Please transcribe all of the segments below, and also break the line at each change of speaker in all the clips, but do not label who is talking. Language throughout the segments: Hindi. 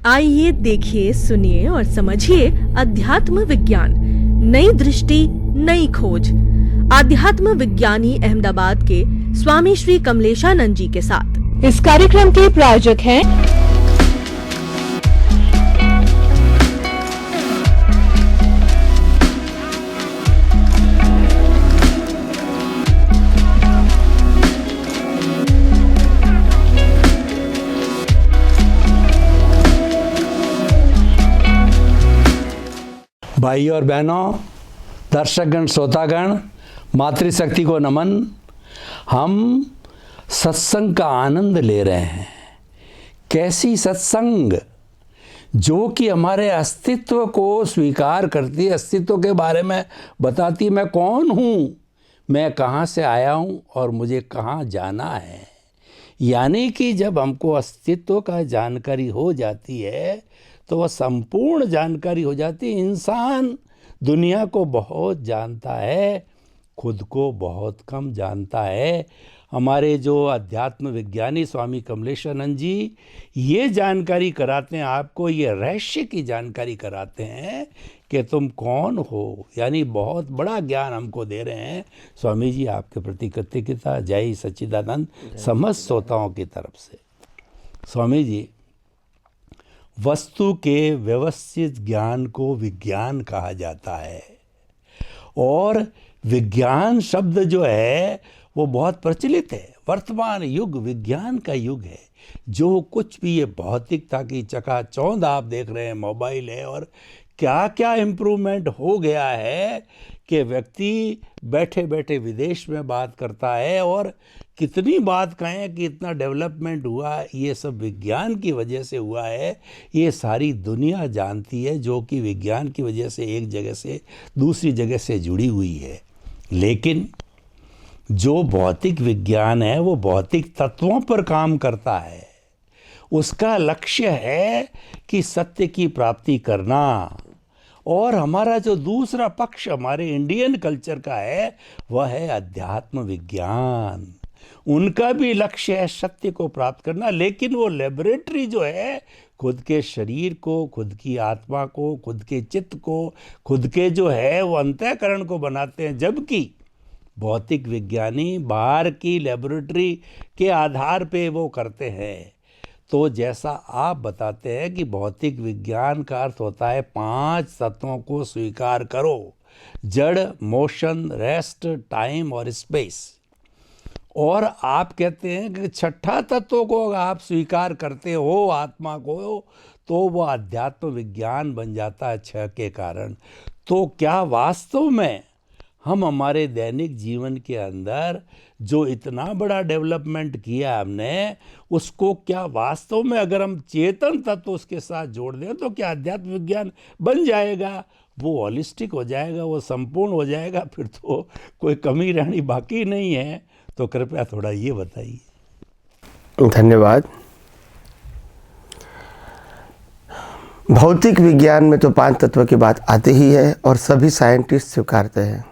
आइए देखिए, सुनिए और समझिए अध्यात्म विज्ञान, नई दृष्टि, नई खोज। आध्यात्म विज्ञानी अहमदाबाद के स्वामी श्री कमलेशानंद जी के साथ।
इस कार्यक्रम के प्रायोजक हैं
भाई और बहनों, दर्शकगण, श्रोतागण, मातृशक्ति को नमन। हम सत्संग का आनंद ले रहे हैं। कैसी सत्संग जो कि हमारे अस्तित्व को स्वीकार करती है, अस्तित्व के बारे में बताती, मैं कौन हूँ, मैं कहाँ से आया हूँ और मुझे कहाँ जाना है। यानी कि जब हमको अस्तित्व का जानकारी हो जाती है तो वह संपूर्ण जानकारी हो जाती है। इंसान दुनिया को बहुत जानता है, खुद को बहुत कम जानता है। हमारे जो अध्यात्म विज्ञानी स्वामी कमलेशानंद जी ये जानकारी कराते हैं आपको, ये रहस्य की जानकारी कराते हैं कि तुम कौन हो। यानी बहुत बड़ा ज्ञान हमको दे रहे हैं स्वामी जी। आपके प्रति कृतज्ञता। जय सच्चिदानंद समस्त श्रोताओं की तरफ से। स्वामी जी, वस्तु के व्यवस्थित ज्ञान को विज्ञान कहा जाता है और विज्ञान शब्द जो है वो बहुत प्रचलित है। वर्तमान युग विज्ञान का युग है। जो कुछ भी ये भौतिकता की चकाचौंध आप देख रहे हैं, मोबाइल है और क्या क्या इम्प्रूवमेंट हो गया है कि व्यक्ति बैठे बैठे विदेश में बात करता है। और कितनी बात कहें कि इतना डेवलपमेंट हुआ, ये सब विज्ञान की वजह से हुआ है। ये सारी दुनिया जानती है, जो कि विज्ञान की वजह से एक जगह से दूसरी जगह से जुड़ी हुई है। लेकिन जो भौतिक विज्ञान है वो भौतिक तत्वों पर काम करता है। उसका लक्ष्य है कि सत्य की प्राप्ति करना। और हमारा जो दूसरा पक्ष हमारे इंडियन कल्चर का है वह है अध्यात्म विज्ञान। उनका भी लक्ष्य है सत्य को प्राप्त करना, लेकिन वो लेबोरेटरी जो है खुद के शरीर को, खुद की आत्मा को, खुद के चित्त को, खुद के जो है वो अंतःकरण को बनाते हैं। जबकि भौतिक विज्ञानी बाहर की लेबोरेटरी के आधार पे वो करते हैं। तो जैसा आप बताते हैं कि भौतिक विज्ञान का अर्थ होता है 5 तत्वों को स्वीकार करो, जड़, मोशन, रेस्ट, टाइम और स्पेस। और आप कहते हैं कि छठा तत्व को अगर आप स्वीकार करते हो, आत्मा को, तो वह अध्यात्म विज्ञान बन जाता है 6 के कारण। तो क्या वास्तव में हम हमारे दैनिक जीवन के अंदर जो इतना बड़ा डेवलपमेंट किया हमने, उसको क्या वास्तव में अगर हम चेतन तत्व उसके साथ जोड़ दें तो क्या अध्यात्म विज्ञान बन जाएगा? वो होलिस्टिक हो जाएगा, वो संपूर्ण हो जाएगा, फिर तो कोई कमी रहनी बाकी नहीं है। तो कृपया थोड़ा ये बताइए।
धन्यवाद। भौतिक विज्ञान में तो 5 तत्व की बात आती ही है और सभी साइंटिस्ट स्वीकारते हैं।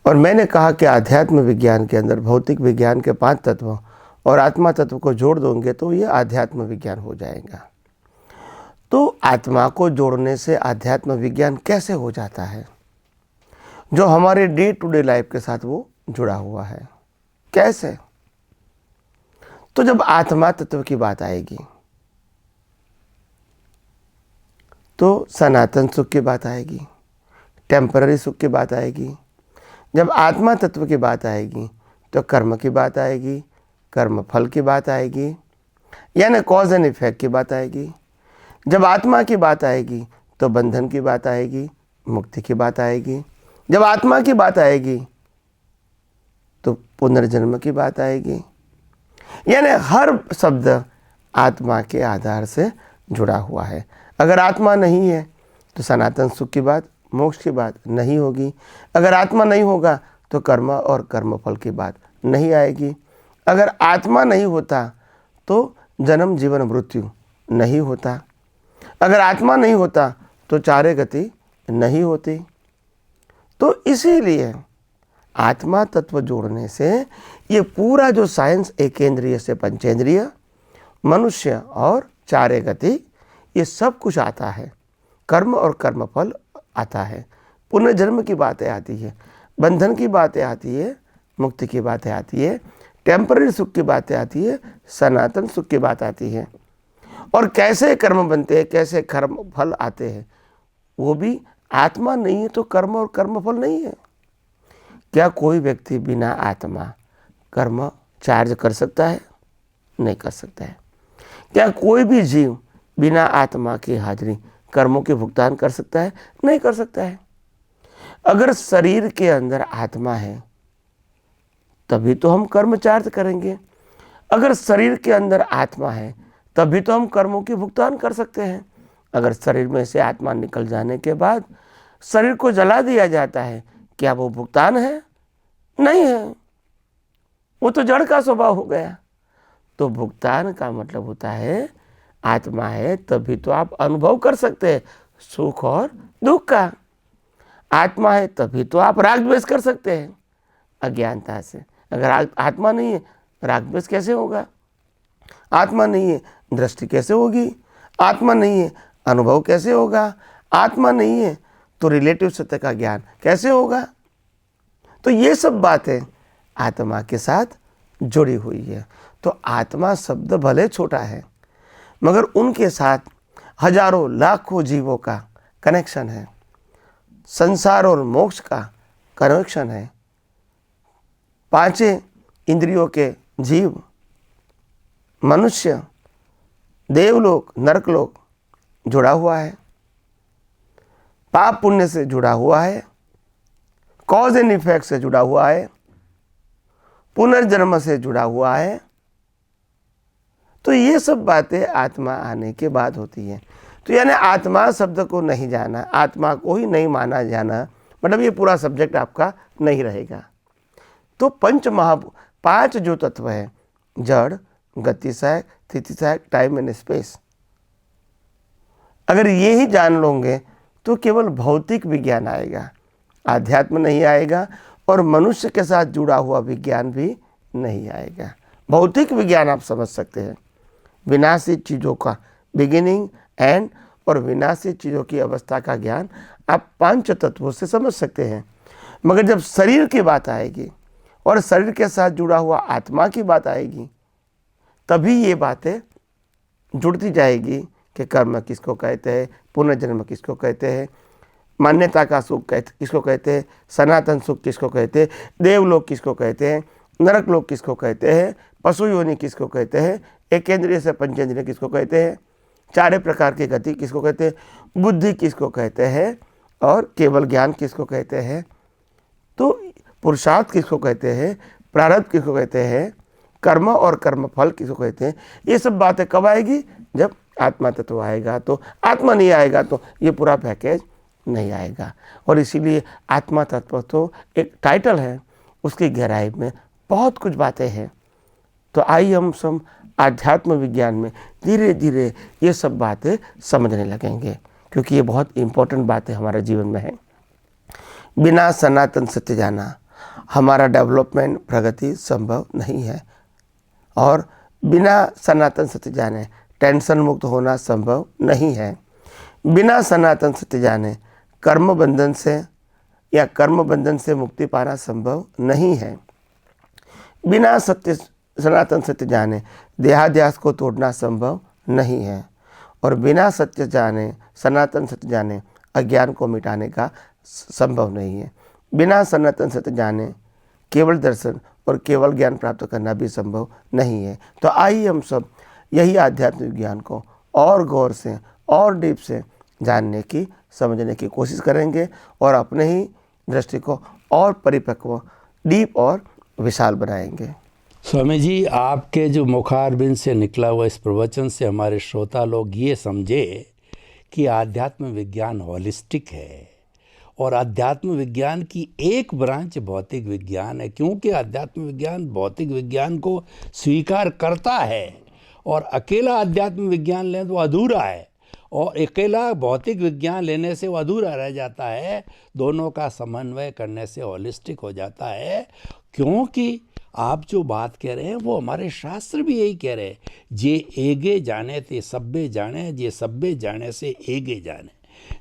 और मैंने कहा कि आध्यात्म विज्ञान के अंदर भौतिक विज्ञान के 5 तत्व और आत्मा तत्व को जोड़ दोगे तो ये आध्यात्म विज्ञान हो जाएगा। तो आत्मा को जोड़ने से आध्यात्म विज्ञान कैसे हो जाता है, जो हमारे डे टू डे लाइफ के साथ वो जुड़ा हुआ है? कैसे? तो जब आत्मा तत्व की बात आएगी तो सनातन सुख की बात आएगी, टेम्पररी सुख की बात आएगी। जब आत्मा तत्व की बात आएगी तो कर्म की बात आएगी, कर्म फल की बात आएगी, यानी कॉज एंड इफेक्ट की बात आएगी। जब आत्मा की बात आएगी तो बंधन की बात आएगी, मुक्ति की बात आएगी। जब आत्मा की बात आएगी तो पुनर्जन्म की बात आएगी। यानी हर शब्द आत्मा के आधार से जुड़ा हुआ है। अगर आत्मा नहीं है तो सनातन सुख की बात, मोक्ष की बात नहीं होगी। अगर आत्मा नहीं होगा तो कर्म और कर्मफल की बात नहीं आएगी। अगर आत्मा नहीं होता तो जन्म, जीवन, मृत्यु नहीं होता। अगर आत्मा नहीं होता तो चारे गति नहीं होती। तो इसीलिए आत्मा तत्व जोड़ने से ये पूरा जो साइंस एकेंद्रिय से पंचेंद्रिय, मनुष्य और चारे गति, ये सब कुछ आता है। कर्म और कर्मफल आता है, पुनर्जन्म की बातें आती है, बंधन की बातें आती है, मुक्ति की बातें आती है, टेम्पररी सुख की बातें आती है, सनातन सुख की बात आती है। और कैसे कर्म बनते हैं, कैसे कर्म फल आते हैं, वो भी आत्मा नहीं है तो कर्म और कर्मफल नहीं है। क्या कोई व्यक्ति बिना आत्मा कर्म चार्ज कर सकता है? नहीं कर सकता है। क्या कोई भी जीव बिना आत्मा की हाजिरी कर्मों के भुगतान कर सकता है? नहीं कर सकता है। अगर शरीर के अंदर आत्मा है तभी तो हम कर्म चार्ज करेंगे। अगर शरीर के अंदर आत्मा है तभी तो हम कर्मों के भुगतान कर सकते हैं। अगर शरीर में से आत्मा निकल जाने के बाद शरीर को जला दिया जाता है, क्या वो भुगतान है? नहीं है, वो तो जड़ का स्वभाव हो गया। तो भुगतान का मतलब होता है आत्मा है तभी तो आप अनुभव कर सकते हैं सुख और दुख का। आत्मा है तभी तो आप राग द्वेष कर सकते हैं अज्ञानता से। अगर आत्मा नहीं है, राग द्वेष कैसे होगा? आत्मा नहीं है, दृष्टि कैसे होगी? आत्मा नहीं है, अनुभव कैसे होगा? आत्मा नहीं है तो रिलेटिव सत्य का ज्ञान कैसे होगा? तो ये सब बातें आत्मा के साथ जुड़ी हुई है। तो आत्मा शब्द भले छोटा है मगर उनके साथ हजारों लाखों जीवों का कनेक्शन है, संसार और मोक्ष का कनेक्शन है। पांचों इंद्रियों के जीव, मनुष्य, देवलोक, नरकलोक जुड़ा हुआ है, पाप पुण्य से जुड़ा हुआ है, कॉज एंड इफेक्ट से जुड़ा हुआ है, पुनर्जन्म से जुड़ा हुआ है। तो ये सब बातें आत्मा आने के बाद होती है। तो यानी आत्मा शब्द को नहीं जाना, आत्मा को ही नहीं माना जाना, मतलब ये पूरा सब्जेक्ट आपका नहीं रहेगा। तो पांच जो तत्व है, जड़, गतिसहायक, स्थितिसहायक, टाइम एंड स्पेस, अगर ये ही जान लोगे तो केवल भौतिक विज्ञान आएगा, आध्यात्म नहीं आएगा और मनुष्य के साथ जुड़ा हुआ विज्ञान भी नहीं आएगा। भौतिक विज्ञान आप समझ सकते हैं, विनाशी चीज़ों का बिगिनिंग, एंड और विनाशी चीज़ों की अवस्था का ज्ञान आप पांच तत्वों से समझ सकते हैं। मगर जब शरीर की बात आएगी और शरीर के साथ जुड़ा हुआ आत्मा की बात आएगी तभी ये बातें जुड़ती जाएगी कि कर्म किसको कहते हैं, पुनर्जन्म किसको कहते हैं, मान्यता का सुख किसको कहते हैं, सनातन सुख किसको कहते हैं, देवलोक किसको कहते हैं, नरक लोक किसको कहते हैं, पशु योनि किसको कहते हैं, एकेंद्रिय से पंचेंद्रिय किसको कहते हैं, चारे प्रकार की गति किसको कहते हैं, बुद्धि किसको कहते हैं और केवल ज्ञान किसको कहते हैं, तो पुरुषार्थ किसको कहते हैं, प्रारब्ध किसको कहते हैं, कर्म और कर्म फल किसको कहते हैं। ये सब बातें कब आएगी? जब आत्मा तत्व आएगा। तो आत्मा नहीं आएगा तो ये पूरा पैकेज नहीं आएगा। और इसीलिए आत्मा तत्व तो एक टाइटल है, उसकी गहराई में बहुत कुछ बातें हैं। तो आइए हम सब आध्यात्म विज्ञान में धीरे धीरे ये सब बातें समझने लगेंगे, क्योंकि ये बहुत इम्पोर्टेंट बातें हमारे जीवन में है। बिना सनातन सत्य जाना हमारा डेवलपमेंट, प्रगति संभव नहीं है। और बिना सनातन सत्य जाने टेंशन मुक्त होना संभव नहीं है। बिना सनातन सत्य जाने कर्म बंधन से या कर्म बंधन से मुक्ति पाना संभव नहीं है। बिना सनातन सत्य जाने देहाध्यास को तोड़ना संभव नहीं है। और बिना सत्य जाने, सनातन सत्य जाने अज्ञान को मिटाने का संभव नहीं है। बिना सनातन सत्य जाने केवल दर्शन और केवल ज्ञान प्राप्त करना भी संभव नहीं है। तो आइए हम सब यही आध्यात्मिक ज्ञान को और गौर से और डीप से जानने की, समझने की कोशिश करेंगे और अपने ही दृष्टि को और परिपक्व, डीप और विशाल बनाएंगे।
स्वामी जी, आपके जो मुखारबिंद से निकला हुआ इस प्रवचन से हमारे श्रोता लोग ये समझे कि आध्यात्म विज्ञान होलिस्टिक है और आध्यात्म विज्ञान की एक ब्रांच भौतिक विज्ञान है, क्योंकि आध्यात्म विज्ञान भौतिक विज्ञान को स्वीकार करता है और अकेला आध्यात्म विज्ञान लें तो अधूरा है और अकेला भौतिक विज्ञान लेने से वो अधूरा रह जाता है। दोनों का समन्वय करने से होलिस्टिक हो जाता है, क्योंकि आप जो बात कह रहे हैं वो हमारे शास्त्र भी यही कह रहे हैं, जे एगे जाने ते सब्बे जाने, जे सब्बे जाने से एगे जाने।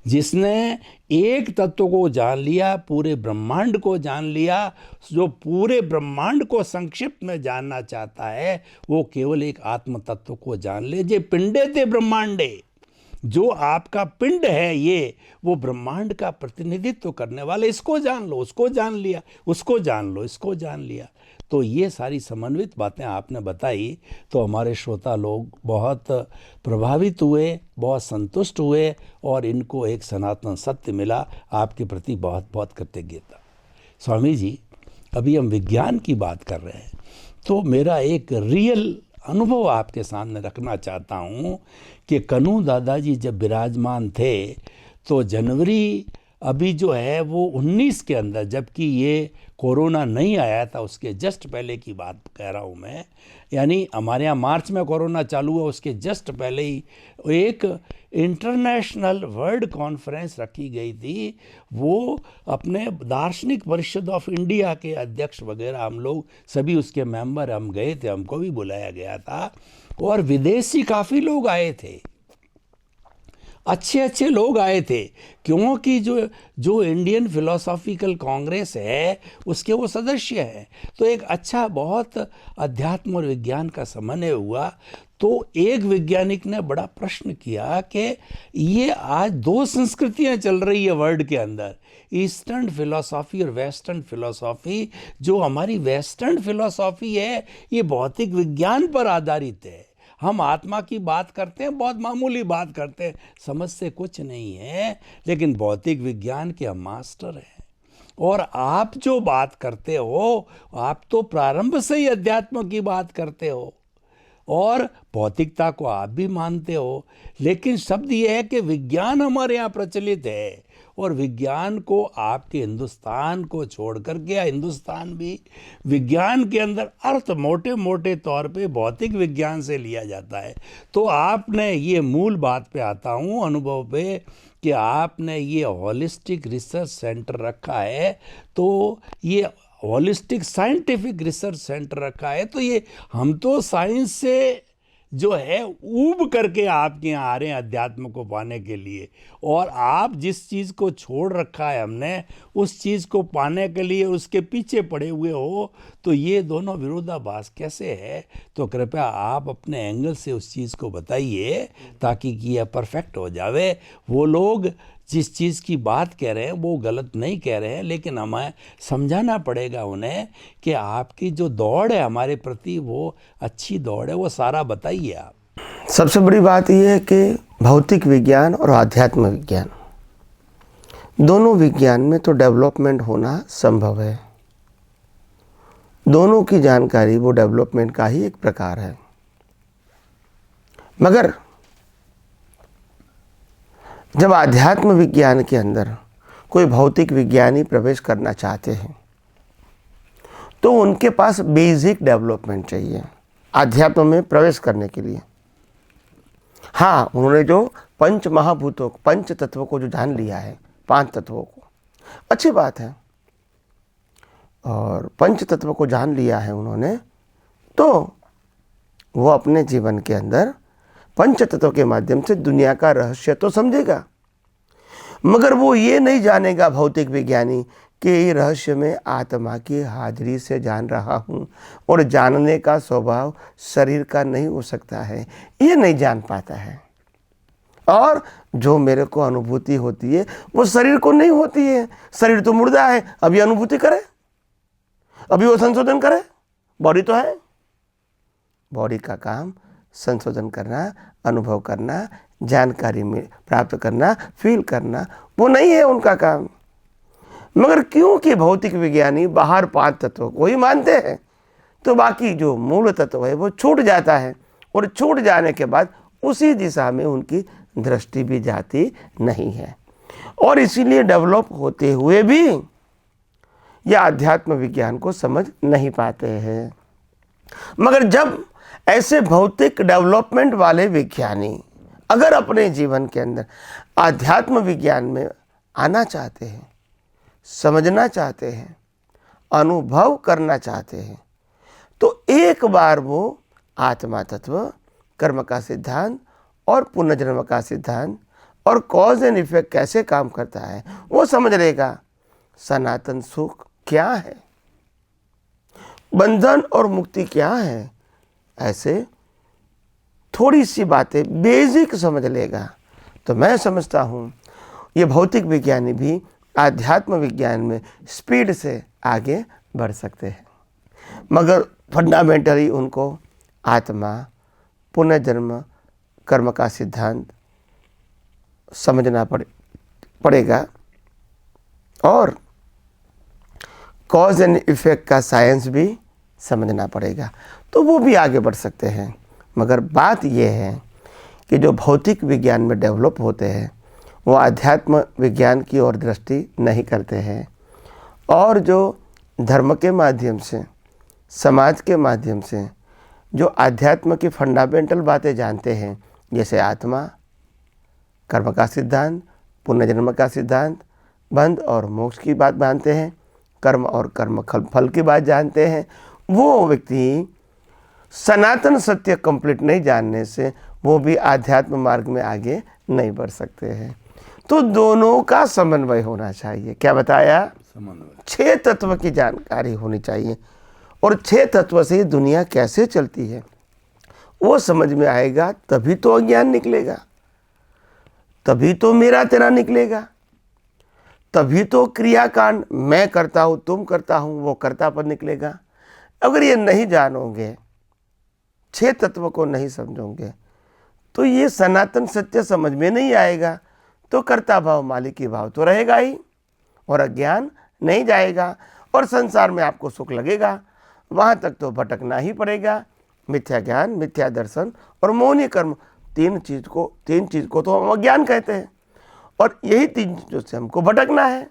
जिसने एक तत्व को जान लिया, पूरे ब्रह्मांड को जान लिया, जो पूरे ब्रह्मांड को संक्षिप्त में जानना चाहता है वो केवल एक आत्म तत्व को जान ले। जे पिंडे ते ब्रह्मांडे, जो आपका पिंड है ये, वो ब्रह्मांड का प्रतिनिधित्व करने वाले, इसको जान लो, उसको जान लिया, उसको जान लो, इसको जान लिया। तो ये सारी समन्वित बातें आपने बताई तो हमारे श्रोता लोग बहुत प्रभावित हुए, बहुत संतुष्ट हुए और इनको एक सनातन सत्य मिला। आपके प्रति बहुत बहुत कृतज्ञता। स्वामी जी, अभी हम विज्ञान की बात कर रहे हैं तो मेरा एक रियल अनुभव आपके सामने रखना चाहता हूँ कि कन्हू दादाजी जब विराजमान थे तो जनवरी अभी जो है वो 19 के अंदर, जबकि ये कोरोना नहीं आया था, उसके जस्ट पहले की बात कह रहा हूँ मैं, यानी हमारे यहाँ मार्च में कोरोना चालू हुआ, उसके जस्ट पहले ही एक इंटरनेशनल वर्ल्ड कॉन्फ्रेंस रखी गई थी। वो अपने दार्शनिक परिषद ऑफ इंडिया के अध्यक्ष वगैरह हम लोग सभी उसके मेंबर हम गए थे, हमको भी बुलाया गया था और विदेशी काफ़ी लोग आए थे, अच्छे अच्छे लोग आए थे, क्योंकि जो इंडियन फिलोसॉफिकल कांग्रेस है उसके वो सदस्य हैं। तो एक अच्छा बहुत अध्यात्म और विज्ञान का समन्वय हुआ। तो एक वैज्ञानिक ने बड़ा प्रश्न किया कि ये आज दो संस्कृतियां चल रही है वर्ल्ड के अंदर, ईस्टर्न फिलोसॉफी और वेस्टर्न फिलोसॉफी। जो हमारी वेस्टर्न फिलोसॉफी है ये भौतिक विज्ञान पर आधारित है। हम आत्मा की बात करते हैं, बहुत मामूली बात करते हैं, समझते कुछ नहीं है, लेकिन भौतिक विज्ञान के हम मास्टर हैं। और आप जो बात करते हो, आप तो प्रारंभ से ही अध्यात्म की बात करते हो और भौतिकता को आप भी मानते हो, लेकिन शब्द यह है कि विज्ञान हमारे यहाँ प्रचलित है और विज्ञान को आपके हिंदुस्तान को छोड़ करके, या हिंदुस्तान भी विज्ञान के अंदर अर्थ मोटे मोटे तौर पे भौतिक विज्ञान से लिया जाता है। तो आपने ये मूल बात पे आता हूँ अनुभव पे कि आपने ये हॉलिस्टिक रिसर्च सेंटर रखा है, तो ये हॉलिस्टिक साइंटिफिक रिसर्च सेंटर रखा है, तो ये हम तो साइंस से जो है ऊब करके आपके यहाँ आ रहे हैं अध्यात्म को पाने के लिए, और आप जिस चीज़ को छोड़ रखा है हमने उस चीज़ को पाने के लिए उसके पीछे पड़े हुए हो, तो ये दोनों विरोधाभास कैसे है? तो कृपया आप अपने एंगल से उस चीज़ को बताइए ताकि कि यह परफेक्ट हो जावे। वो लोग जिस चीज़ की बात कह रहे हैं वो गलत नहीं कह रहे हैं, लेकिन हमें समझाना पड़ेगा उन्हें कि आपकी जो दौड़ है हमारे प्रति वो अच्छी दौड़ है, वो सारा बताइए आप।
सबसे बड़ी बात यह है कि भौतिक विज्ञान और आध्यात्म विज्ञान दोनों विज्ञान में तो डेवलपमेंट होना संभव है। दोनों की जानकारी वो डेवलपमेंट का ही एक प्रकार है, मगर जब आध्यात्म विज्ञान के अंदर कोई भौतिक विज्ञानी प्रवेश करना चाहते हैं तो उनके पास बेसिक डेवलपमेंट चाहिए आध्यात्म में प्रवेश करने के लिए। हाँ, उन्होंने जो पंच महाभूतों पंच तत्वों को जो जान लिया है, 5 तत्वों को, अच्छी बात है, और पंच तत्वों को जान लिया है उन्होंने, तो वो अपने जीवन के अंदर पंच तत्व के माध्यम से दुनिया का रहस्य तो समझेगा, मगर वो ये नहीं जानेगा भौतिक विज्ञानी कि ये रहस्य में आत्मा की हाजिरी से जान रहा हूँ और जानने का स्वभाव शरीर का नहीं हो सकता है, ये नहीं जान पाता है। और जो मेरे को अनुभूति होती है वो शरीर को नहीं होती है। शरीर तो मुर्दा है, अभी अनुभूति करे, अभी वो संशोधन करे, बॉडी तो है। बॉडी का काम संशोधन करना, अनुभव करना, जानकारी में प्राप्त करना, फील करना, वो नहीं है उनका काम। मगर क्योंकि भौतिक विज्ञानी बाहर 5 तत्वों को ही मानते हैं तो बाकी जो मूल तत्व है वो छूट जाता है, और छूट जाने के बाद उसी दिशा में उनकी दृष्टि भी जाती नहीं है, और इसीलिए डेवलप होते हुए भी यह अध्यात्म विज्ञान को समझ नहीं पाते हैं। मगर जब ऐसे भौतिक डेवलपमेंट वाले विज्ञानी अगर अपने जीवन के अंदर आध्यात्म विज्ञान में आना चाहते हैं, समझना चाहते हैं, अनुभव करना चाहते हैं, तो एक बार वो आत्मा तत्व, कर्म का सिद्धांत और पुनर्जन्म का सिद्धांत और कॉज एंड इफेक्ट कैसे काम करता है वो समझ लेगा। सनातन सुख क्या है, बंधन और मुक्ति क्या है, ऐसे थोड़ी सी बातें बेसिक समझ लेगा तो मैं समझता हूँ ये भौतिक विज्ञानी भी आध्यात्म विज्ञान में स्पीड से आगे बढ़ सकते हैं। मगर फंडामेंटली उनको आत्मा, पुनर्जन्म, कर्म का सिद्धांत समझना पड़ेगा और कॉज एंड इफेक्ट का साइंस भी समझना पड़ेगा, तो वो भी आगे बढ़ सकते हैं। मगर बात यह है कि जो भौतिक विज्ञान में डेवलप होते हैं वो आध्यात्म विज्ञान की ओर दृष्टि नहीं करते हैं और जो धर्म के माध्यम से, समाज के माध्यम से जो आध्यात्म की फंडामेंटल बातें जानते हैं, जैसे आत्मा, कर्म का सिद्धांत, पुनर्जन्म का सिद्धांत, बंध और मोक्ष की बात जानते हैं, कर्म और कर्म फल की बात जानते हैं, वो व्यक्ति सनातन सत्य कंप्लीट नहीं जानने से वो भी आध्यात्म मार्ग में आगे नहीं बढ़ सकते हैं। तो दोनों का समन्वय होना चाहिए। क्या बताया?
समन्वय।
6 तत्व की जानकारी होनी चाहिए और 6 तत्व से दुनिया कैसे चलती है वो समझ में आएगा, तभी तो अज्ञान निकलेगा, तभी तो मेरा तेरा निकलेगा, तभी तो क्रियाकांड मैं करता हूँ, तुम करता हूँ, वो कर्तापन निकलेगा। अगर ये नहीं जानोगे, 6 तत्व को नहीं समझोगे, तो ये सनातन सत्य समझ में नहीं आएगा, तो कर्ता भाव मालिकी भाव तो रहेगा ही और अज्ञान नहीं जाएगा और संसार में आपको सुख लगेगा, वहाँ तक तो भटकना ही पड़ेगा। मिथ्या ज्ञान, मिथ्या दर्शन और मौनी कर्म, तीन चीज़ को तो हम अज्ञान कहते हैं और यही 3 चीज़ों से हमको भटकना है।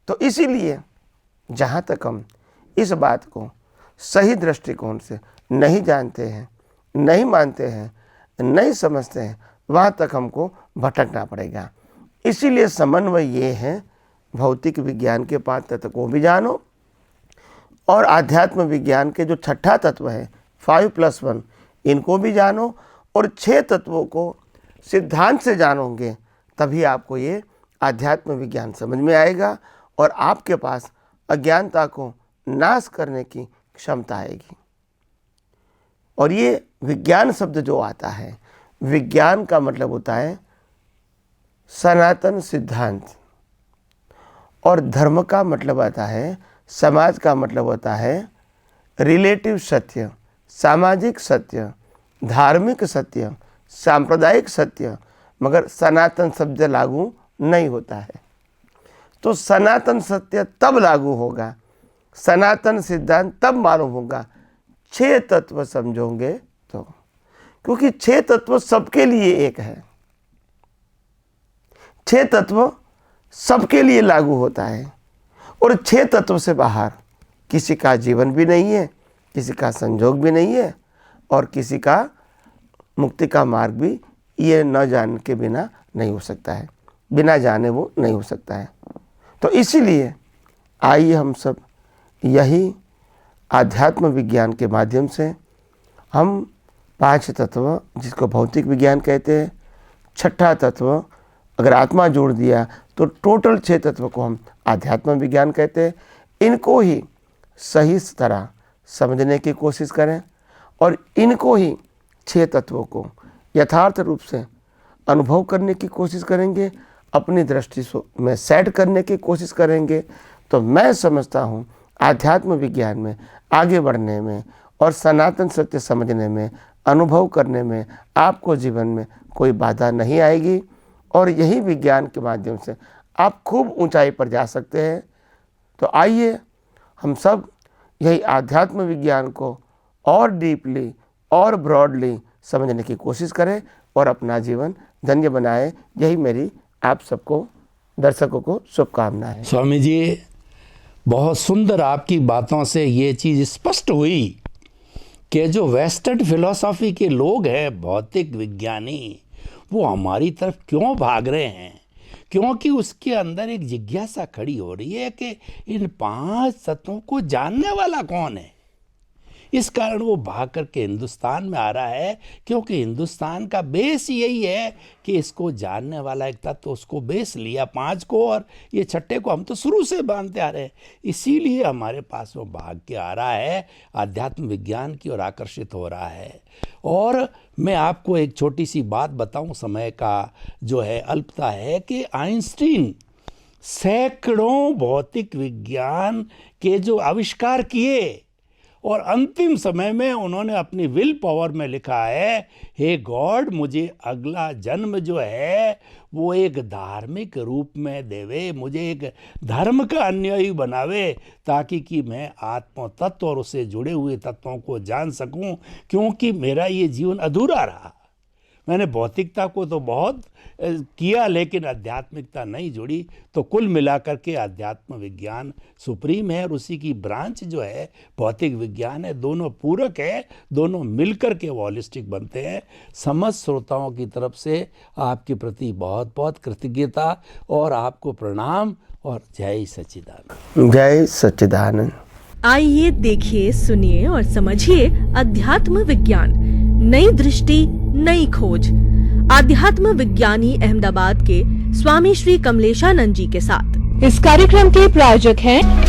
तो इसीलिए जहाँ तक हम इस बात को सही दृष्टिकोण से नहीं जानते हैं, नहीं मानते हैं, नहीं समझते हैं, वहाँ तक हमको भटकना पड़ेगा। इसीलिए समन्वय ये है, भौतिक विज्ञान के 5 तत्व को भी जानो और आध्यात्म विज्ञान के जो 6ठा तत्व है 5+1 इनको भी जानो और 6 तत्वों को सिद्धांत से जानोगे, तभी आपको ये आध्यात्म विज्ञान समझ में आएगा और आपके पास अज्ञानता को नाश करने की क्षमता आएगी। और ये विज्ञान शब्द जो आता है, विज्ञान का मतलब होता है सनातन सिद्धांत और धर्म का मतलब आता है, समाज का मतलब होता है रिलेटिव सत्य, सामाजिक सत्य, धार्मिक सत्य, सांप्रदायिक सत्य, मगर सनातन शब्द लागू नहीं होता है। तो सनातन सत्य तब लागू होगा, सनातन सिद्धांत तब मालूम होगा 6 तत्व समझोगे तो, क्योंकि 6 तत्व सबके लिए एक है, 6 तत्व सबके लिए लागू होता है और 6 तत्व से बाहर किसी का जीवन भी नहीं है, किसी का संजोग भी नहीं है और किसी का मुक्ति का मार्ग भी ये न जान के बिना नहीं हो सकता है, बिना जाने वो नहीं हो सकता है। तो इसीलिए आइए हम सब यही आध्यात्म विज्ञान के माध्यम से हम 5 तत्व, जिसको भौतिक विज्ञान कहते हैं, 6ठा तत्व अगर आत्मा जोड़ दिया तो टोटल 6 तत्व को हम आध्यात्म विज्ञान कहते हैं। इनको ही सही तरह समझने की कोशिश करें और इनको ही 6 तत्वों को यथार्थ रूप से अनुभव करने की कोशिश करेंगे, अपनी दृष्टि में सेट करने की कोशिश करेंगे, तो मैं समझता हूँ आध्यात्म विज्ञान में आगे बढ़ने में और सनातन सत्य समझने में, अनुभव करने में आपको जीवन में कोई बाधा नहीं आएगी और यही विज्ञान के माध्यम से आप खूब ऊंचाई पर जा सकते हैं। तो आइए हम सब यही आध्यात्म विज्ञान को और डीपली और ब्रॉडली समझने की कोशिश करें और अपना जीवन धन्य बनाएं। यही मेरी आप सबको, दर्शकों को शुभकामनाएं।
स्वामी जी, बहुत सुंदर आपकी बातों से ये चीज़ स्पष्ट हुई कि जो वेस्टर्न फिलॉसफी के लोग हैं, भौतिक विज्ञानी, वो हमारी तरफ क्यों भाग रहे हैं, क्योंकि उसके अंदर एक जिज्ञासा खड़ी हो रही है कि इन 5 तत्वों को जानने वाला कौन है, इस कारण वो भाग करके हिंदुस्तान में आ रहा है, क्योंकि हिंदुस्तान का बेस यही है कि इसको जानने वाला एक तत्व, उसको बेस लिया 5 को, और ये 6ठे को हम तो शुरू से बांधते आ रहे हैं। इसीलिए हमारे पास वो भाग के आ रहा है, आध्यात्म विज्ञान की ओर आकर्षित हो रहा है। और मैं आपको एक छोटी सी बात बताऊं, समय का जो है अल्पता है, कि आइंस्टीन सैकड़ों भौतिक विज्ञान के जो आविष्कार किए, और अंतिम समय में उन्होंने अपनी विल पावर में लिखा है, हे गॉड, मुझे अगला जन्म जो है वो एक धार्मिक रूप में देवे, मुझे एक धर्म का अनुयायी बनावे, ताकि कि मैं आत्म तत्व और उससे जुड़े हुए तत्वों को जान सकूं, क्योंकि मेरा ये जीवन अधूरा रहा। मैंने भौतिकता को तो बहुत किया, लेकिन आध्यात्मिकता नहीं जुड़ी। तो कुल मिलाकर के आध्यात्म विज्ञान सुप्रीम है, और उसी की ब्रांच जो है भौतिक विज्ञान है। दोनों पूरक है, दोनों मिलकर के हॉलिस्टिक बनते हैं। समस्त श्रोताओं की तरफ से आपके प्रति बहुत बहुत कृतज्ञता और आपको प्रणाम, और जय सच्चिदानंद।
जय सच्चिदानंद।
आइए देखिए, सुनिए और समझिए अध्यात्म विज्ञान, नई दृष्टि, नई खोज। आध्यात्म विज्ञानी अहमदाबाद के स्वामी श्री कमलेशानंद जी के साथ।
इस कार्यक्रम के प्रायोजक हैं